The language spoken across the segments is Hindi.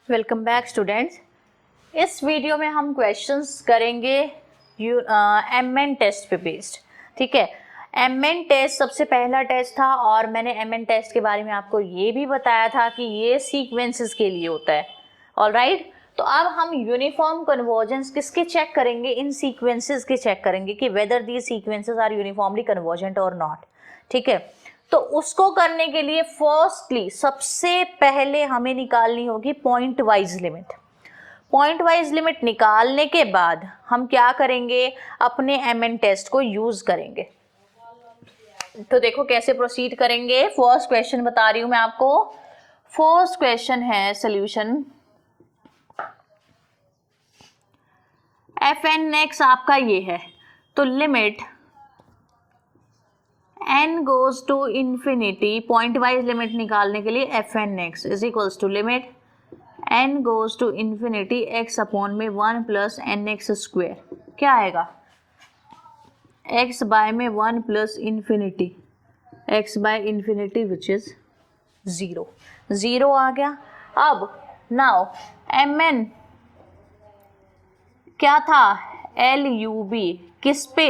Welcome back students. इस वीडियो में हम क्वेश्चंस करेंगे एमएन टेस्ट पे बेस्ड। ठीक है, एमएन टेस्ट सबसे पहला टेस्ट था और मैंने एमएन टेस्ट के बारे में आपको ये भी बताया था कि ये सीक्वेंसेस के लिए होता है। ऑलराइट, तो अब हम यूनिफॉर्म कन्वर्जेंस किसके चेक करेंगे? इन सीक्वेंसेस के चेक करेंगे कि whether these sequences are uniformly convergent और नॉट। ठीक है, तो उसको करने के लिए फर्स्टली सबसे पहले हमें निकालनी होगी point wise limit. Point wise limit निकालने के बाद हम क्या करेंगे? अपने एमएन टेस्ट को यूज करेंगे। तो देखो कैसे प्रोसीड करेंगे। फर्स्ट क्वेश्चन बता रही हूं मैं आपको। फर्स्ट क्वेश्चन है सॉल्यूशन एफ एन एक्स आपका ये है, तो limit n goes to infinity, point wise limit निकालने के लिए f n x is equals to limit n goes to infinity x upon में 1 प्लस एन एक्स स्क्वेयर। क्या आएगा? x बाय में 1 plus infinity, x by infinity which is 0। 0 आ गया। अब नाउ mn क्या था? एल यू बी किस पे?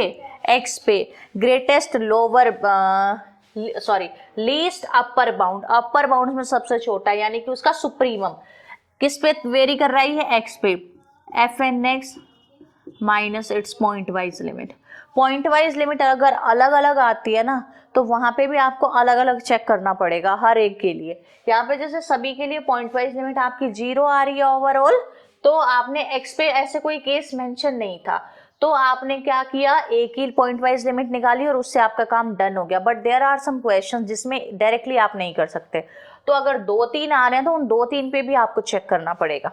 x पे। Greatest lower least upper bound, upper bound में सबसे छोटा यानी कि उसका सुप्रीमम किस पे वेरी कर रही है? x पे। F n x minus it's point wise limit. Point wise limit अगर अलग अलग आती है ना तो वहां पे भी आपको अलग अलग चेक करना पड़ेगा हर एक के लिए। यहाँ पे जैसे सभी के लिए पॉइंट वाइज लिमिट आपकी 0 आ रही है ओवरऑल, तो आपने x पे ऐसे कोई केस मेंशन नहीं था, तो आपने क्या किया? एक ही पॉइंट वाइज लिमिट निकाली और उससे आपका काम डन हो गया। But there are some questions जिसमें डायरेक्टली आप नहीं कर सकते, तो अगर 2-3 आ रहे हैं तो उन 2-3 पे भी आपको चेक करना पड़ेगा।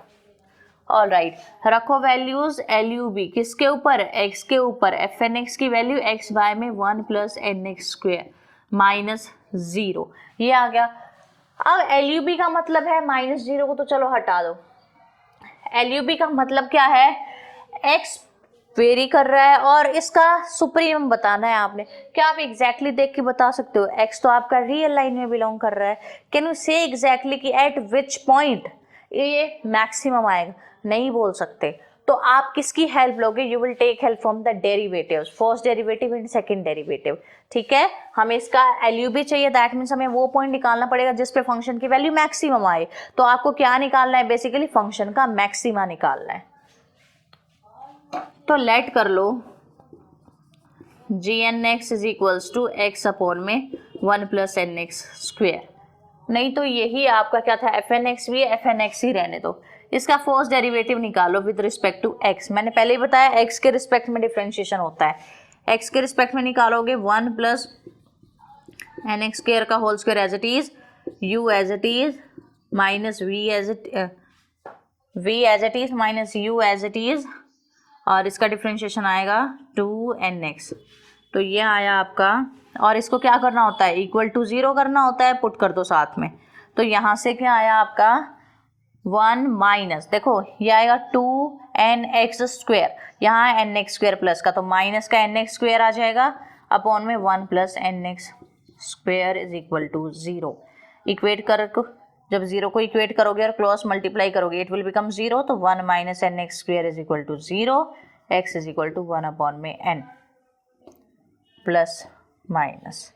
ऑलराइट, रखो वैल्यूज एल यू बी किसके ऊपर? x के ऊपर। एफ एन एक्स की वैल्यू x बाय में 1 plus n x square minus 0, ये आ गया। अब एल यू बी का मतलब है -0 को तो चलो हटा दो। एल यू बी का मतलब क्या है? x वेरी कर रहा है और इसका सुप्रीमम बताना है आपने। क्या आप एग्जैक्टली देख के बता सकते हो? x तो आपका रियल लाइन में बिलोंग कर रहा है। कैन यू से एग्जैक्टली कि एट विच पॉइंट ये मैक्सिमम आएगा? नहीं बोल सकते। तो आप किसकी हेल्प लोगे? You will take help from the derivatives, first derivative and second derivative. ठीक है, हमें इसका एलयू भी चाहिए, दैट मीन्स हमें वो पॉइंट निकालना पड़ेगा जिस पे फंक्शन की वैल्यू मैक्सिमम आए। तो आपको क्या निकालना है? बेसिकली फंक्शन का मैक्सिमा निकालना है। तो लेट कर लो g n x is equals to x upon में 1 प्लस एन एक्स स्क्वेयर। नहीं तो यही आपका क्या था? एफ एन एक्स भी है, एफ एन एक्स ही रहने दो। इसका फर्स्ट डेरिवेटिव निकालो विद रिस्पेक्ट टू एक्स। मैंने पहले ही बताया एक्स के रिस्पेक्ट में डिफरेंशिएशन होता है। एक्स के रिस्पेक्ट में निकालोगे 1 प्लस एन एक्स स्क्वेयर का whole square as it is, u as it is minus v as it is minus u as it is, और इसका डिफरेंशिएशन आएगा 2nx। तो ये आया आपका, और इसको क्या करना होता है? इक्वल टू 0 करना होता है, पुट कर दो साथ में। तो यहाँ से क्या आया आपका? 1 माइनस, देखो ये आएगा 2nx स्क्वेयर, यहाँ है nx स्क्वेयर प्लस का, तो माइनस का nx स्क्वेयर आ जाएगा अपॉन में 1 plus nx square is equal to 0। Equate कर, जब 0 को इक्वेट करोगे और क्रॉस मल्टीप्लाई करोगे इट विल बिकम 0, तो 1 minus n x square is equal to 0, x is equal to 1 upon में n प्लस माइनस।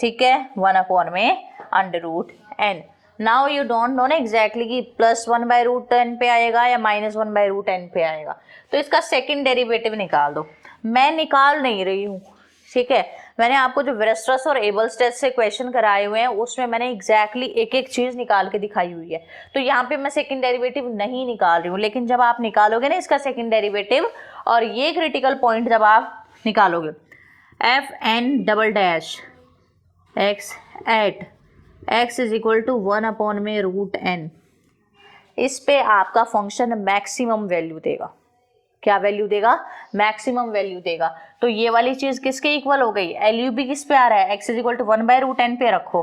ठीक है, 1 अपॉन में under root n। Now you don't know ना एग्जैक्टली कि प्लस 1 बाय रूट n पे आएगा या माइनस 1 बाय रूट n पे आएगा, तो इसका सेकेंड डेरिवेटिव निकाल दो। मैं निकाल नहीं रही हूँ, ठीक है, मैंने आपको जो वेरस्ट्रस और एबल्स टेस्ट से क्वेश्चन कराए हुए हैं उसमें मैंने एग्जैक्टली एक एक चीज निकाल के दिखाई हुई है। तो यहाँ पे मैं सेकंड डेरिवेटिव नहीं निकाल रही हूँ, लेकिन जब आप निकालोगे ना इसका सेकंड डेरिवेटिव और ये क्रिटिकल पॉइंट जब आप निकालोगे, f n double dash x at x is equal to 1 upon में रूट n, इस पे आपका फंक्शन मैक्सिमम वैल्यू देगा। क्या वैल्यू देगा? मैक्सिमम वैल्यू देगा। तो ये वाली चीज किसके इक्वल हो गई? एल यू बी किस पे आ रहा है? X is equal to 1 by root n पे रखो,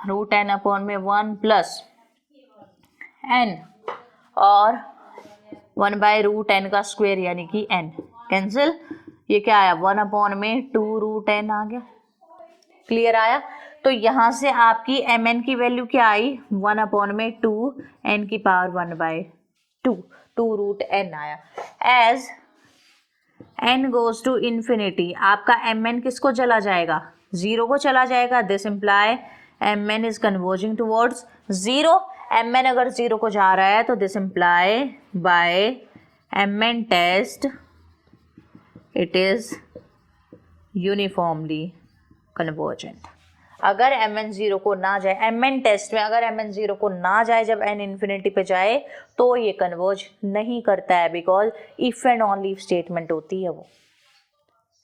रूट n अपॉन में 1 प्लस n और 1 बाय रूट n का स्क्वायर यानी कि n कैंसिल। ये क्या आया? 1 अपॉन में 2 रूट n आ गया। क्लियर आया? तो यहाँ से आपकी mn की वैल्यू क्या आई 1/2 n की पावर 1/2 2√n आया। As n goes to infinity आपका mn किसको चला जाएगा 0 को चला जाएगा। This imply mn is converging towards 0। mn अगर 0 को जा रहा है तो this imply by mn test it is uniformly convergent. अगर mn 0 को ना जाए, mn टेस्ट में अगर mn 0 को ना जाए, जब n इन्फिनिटी पे जाए तो ये कन्वर्ज नहीं करता है, because if and only statement होती है वो।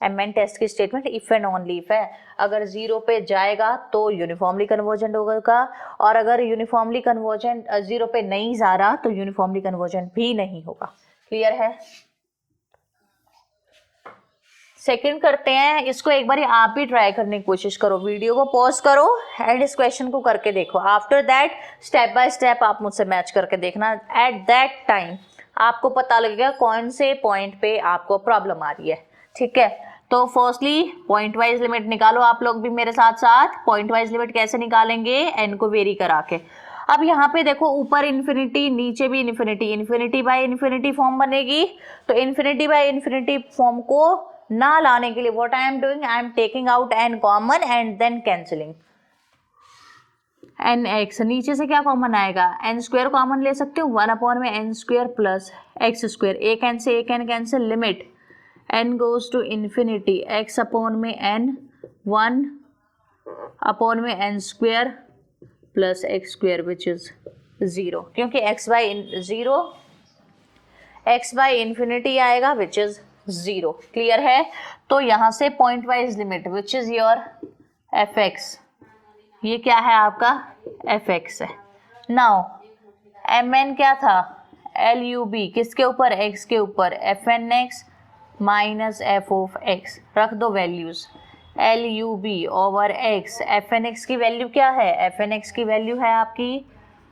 mn टेस्ट की statement if and only if है, अगर 0 पे जाएगा तो यूनिफॉर्मली कन्वर्जेंट होगा, और अगर यूनिफॉर्मली कन्वर्जेंट 0 पे नहीं जा रहा तो यूनिफॉर्मली कन्वर्जेंट भी नहीं होगा। क्लियर है? सेकंड करते हैं, इसको एक बार आप भी ट्राई करने की कोशिश करो, वीडियो को पॉज करो एंड इस क्वेश्चन को करके देखो। After that step by step आप मुझसे मैच करके देखना। एट दैट टाइम आपको पता लगेगा कौन से पॉइंट पे आपको प्रॉब्लम आ रही है। ठीक है, तो फर्स्टली पॉइंट वाइज लिमिट निकालो। आप लोग भी मेरे साथ साथ पॉइंट वाइज लिमिट कैसे निकालेंगे, एन को वेरी करा के। अब यहाँ पे देखो ऊपर इन्फिनिटी नीचे भी infinity, infinity by infinity form बनेगी। तो इन्फिनिटी बाय इन्फिनिटी फॉर्म को ना लाने के लिए what I am doing, I am taking out n common and then cancelling nx। नीचे से क्या कॉमन आएगा, n स्क्वायर कॉमन ले सकते हो, 1/n² प्लस x स्क्वायर। एक n से एक n cancel, limit n goes to infinity x/n 1/n² plus x square which is 0, क्योंकि x बाय इन्फिनिटी आएगा विच इज 0। क्लियर है? तो यहां से point wise limit which is your fx, ये क्या है आपका fx है। नाउ mn क्या था, lub किसके ऊपर, x के ऊपर, fnx minus f of x। रख दो values, lub over x। fnx की वैल्यू क्या है, fnx की वैल्यू है आपकी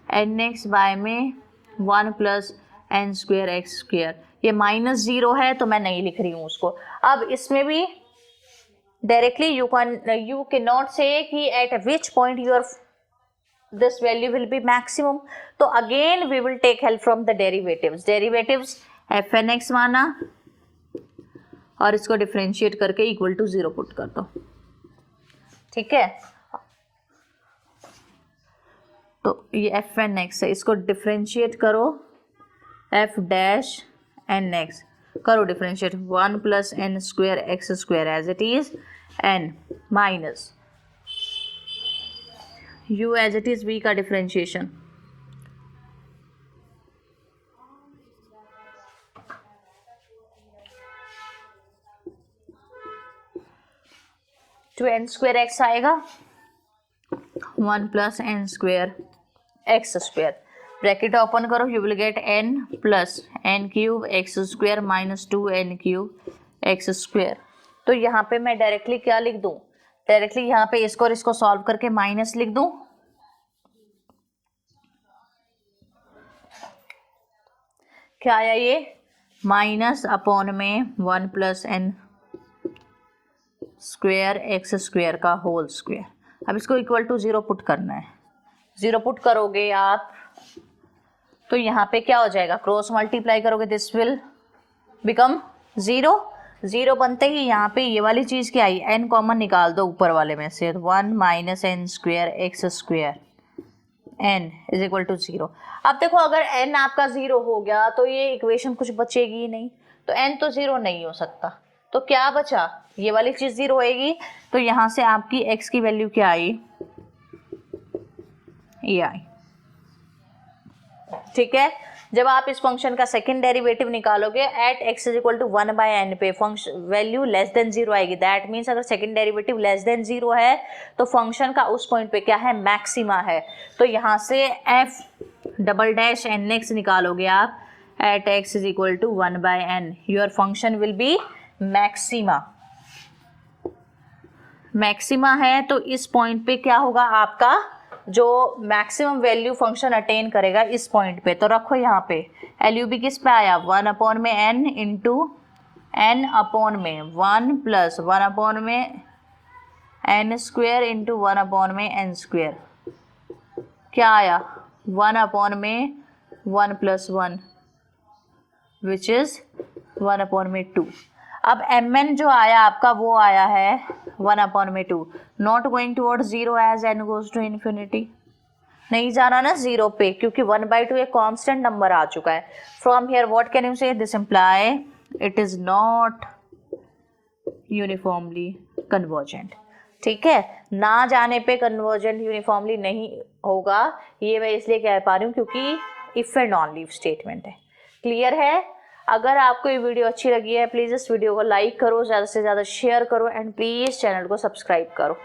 nx बाय में 1 प्लस n² x²। ये -0 है तो मैं नहीं लिख रही हूँ उसको। अब इसमें भी directly you can not say कि at which point your this value will be maximum. तो again we will take help from the derivatives fnx माना और इसको डिफरेंशिएट करके इक्वल टू 0 पुट कर दो। ठीक है, तो ये fnx है, इसको डिफरेंशिएट करो f डैश nx, करो differentiate 1 plus n² x² as it is n minus u as it is v का डिफरेंशिएशन टू n² x आएगा 1 plus n² x²। Bracket open करो, you will get n plus n³ x² minus 2n³ x²। तो यहाँ पे मैं डायरेक्टली क्या लिख दूँ, डायरेक्टली यहाँ पे इसको और इसको सॉल्व करके माइनस लिख दूँ। क्या आया ये, माइनस अपॉन में 1 प्लस n² x² का होल स्क्वायर। अब इसको इक्वल टू 0 पुट करना है। 0 पुट करोगे आप तो यहाँ पे क्या हो जाएगा, क्रॉस मल्टीप्लाई करोगे, दिस विल बिकम 0। 0 बनते ही यहाँ पे ये वाली चीज़ क्या आई, n कॉमन निकाल दो ऊपर वाले में से, 1 minus n² x² n is equal to 0। अब देखो अगर n आपका 0 हो गया तो ये इक्वेशन कुछ बचेगी ही नहीं, तो n तो 0 नहीं हो सकता, तो क्या बचा, ये वाली चीज़ 0 होएगी। तो यहाँ से आपकी x की वैल्यू क्या आई, ये आई। ठीक है, जब आप इस फंक्शन का सेकंड डेरिवेटिव निकालोगे at x is equal to 1/n पे फंक्शन वैल्यू लेस देन 0 आएगी। दैट मीन्स अगर सेकंड डेरिवेटिव लेस देन 0 है तो फंक्शन का उस पॉइंट पे क्या है, मैक्सिमा है। तो यहाँ से f"nx निकालोगे आप at x is equal to 1/n, your function will be maxima. Maxima है तो इस पॉइंट पे क्या होगा, आपका जो मैक्सिमम वैल्यू फंक्शन अटेन करेगा इस पॉइंट पे। तो रखो यहाँ पे LUB किस पे आया, 1/n इंटू n अपॉन में 1 plus 1/n N square into 1 में एन स्क्वेयर, क्या आया 1 में 1 + 1 विच इज 1 में 2। अब mn जो आया आपका वो आया है 1 में 2, not going toward 0 as n goes to infinity, नहीं जाना ना 0 पे क्योंकि 1/2 एक कांस्टेंट नंबर आ चुका है। From here what can you say, this imply it is not uniformly convergent. ठीक है, ना जाने पे कन्वर्जेंट यूनिफॉर्मली नहीं होगा, ये मैं इसलिए कह पा रही हूँ क्योंकि इफ एंड ऑनली स्टेटमेंट है। क्लियर है? अगर आपको ये वीडियो अच्छी लगी है प्लीज़ इस वीडियो को लाइक करो, ज़्यादा से ज़्यादा शेयर करो एंड प्लीज़ चैनल को सब्सक्राइब करो।